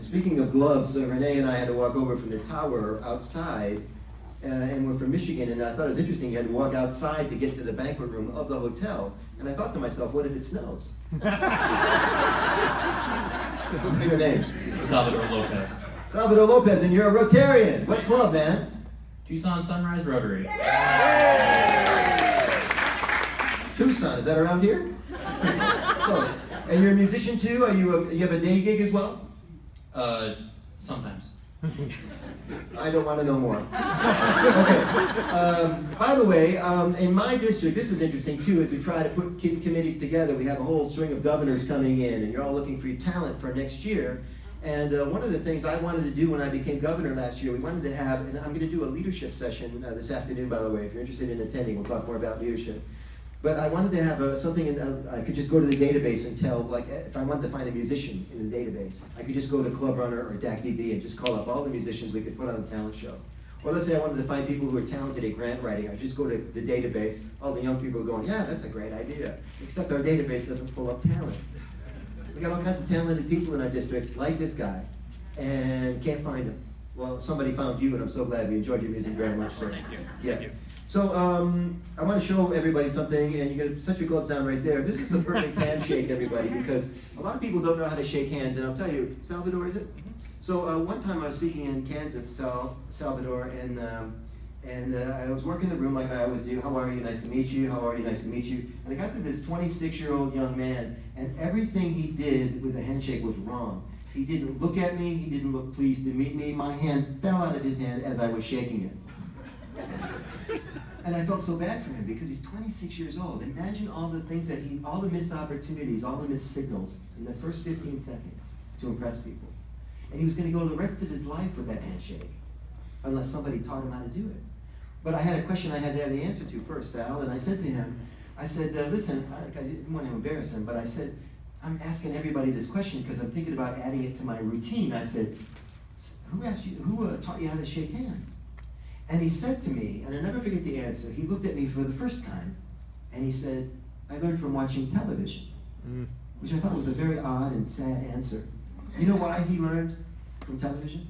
Speaking of gloves, Renee and I had to walk over from the tower outside, and we're from Michigan, and I thought it was interesting. You had to walk outside to get to the banquet room of the hotel, and I thought to myself, what if it snows? What's your name? Salvador Lopez. Salvador Lopez, and you're a Rotarian. What club, man? Tucson Sunrise Rotary. Tucson, is that around here? Close. And you're a musician too? You have a day gig as well? Sometimes. I don't want to know more. Okay. By the way, in my district, this is interesting too, as we try to put committees together, we have a whole string of governors coming in, and you're all looking for your talent for next year. And one of the things I wanted to do when I became governor last year, we wanted to have, and I'm going to do a leadership session this afternoon, by the way. If you're interested in attending, we'll talk more about leadership. But I wanted to have something, I could just go to the database and tell, like, if I wanted to find a musician in the database, I could just go to Club Runner or DAC-DB and just call up all the musicians we could put on a talent show. Or let's say I wanted to find people who are talented at grant writing, I just go to the database, all the young people are going, yeah, that's a great idea. Except our database doesn't pull up talent. We got all kinds of talented people in our district, like this guy, and can't find them. Well, somebody found you, and I'm so glad. We enjoyed your music very much. So, Thank you. Yeah. Thank you. So I want to show everybody something, and you got to set your gloves down right there. This is the perfect handshake, everybody, because a lot of people don't know how to shake hands, and I'll tell you, Salvador, is it? So one time I was speaking in Kansas, Salvador, and I was working the room like I always do. How are you? Nice to meet you. How are you? Nice to meet you. And I got to this 26-year-old young man, and everything he did with a handshake was wrong. He didn't look at me. He didn't look pleased to meet me. My hand fell out of his hand as I was shaking it. And I felt so bad for him because he's 26 years old. Imagine all the things that all the missed opportunities, all the missed signals in the first 15 seconds to impress people. And he was going to go the rest of his life with that handshake, unless somebody taught him how to do it. But I had a question I had to have the answer to first, Sal, and I said to him, listen, I didn't want to embarrass him, but I said, I'm asking everybody this question because I'm thinking about adding it to my routine. I said, who taught you how to shake hands? And he said to me, and I'll never forget the answer, he looked at me for the first time, and he said, I learned from watching television, which I thought was a very odd and sad answer. You know why he learned from television?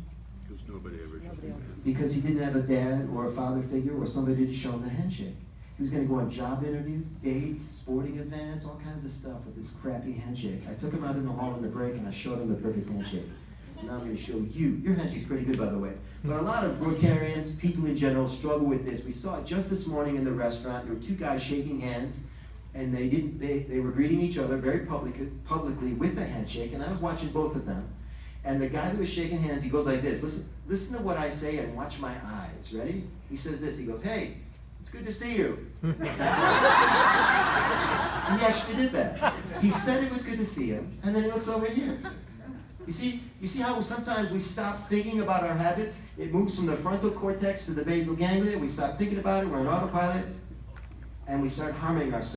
Because nobody ever does that. Because he didn't have a dad or a father figure or somebody to show him the handshake. He was going to go on job interviews, dates, sporting events, all kinds of stuff with this crappy handshake. I took him out in the hall in the break, and I showed him the perfect handshake. Now I'm going to show you. Your handshake's pretty good, by the way. But a lot of Rotarians, people in general, struggle with this. We saw it just this morning in the restaurant. There were two guys shaking hands, and they were greeting each other very publicly with a handshake, and I was watching both of them. And the guy that was shaking hands, he goes like this. Listen to what I say and watch my eyes. Ready? He says this. He goes, hey, it's good to see you. He actually did that. He said it was good to see him, and then he looks over here. You see how sometimes we stop thinking about our habits? It moves from the frontal cortex to the basal ganglia. We stop thinking about it. We're on autopilot, and we start harming ourselves.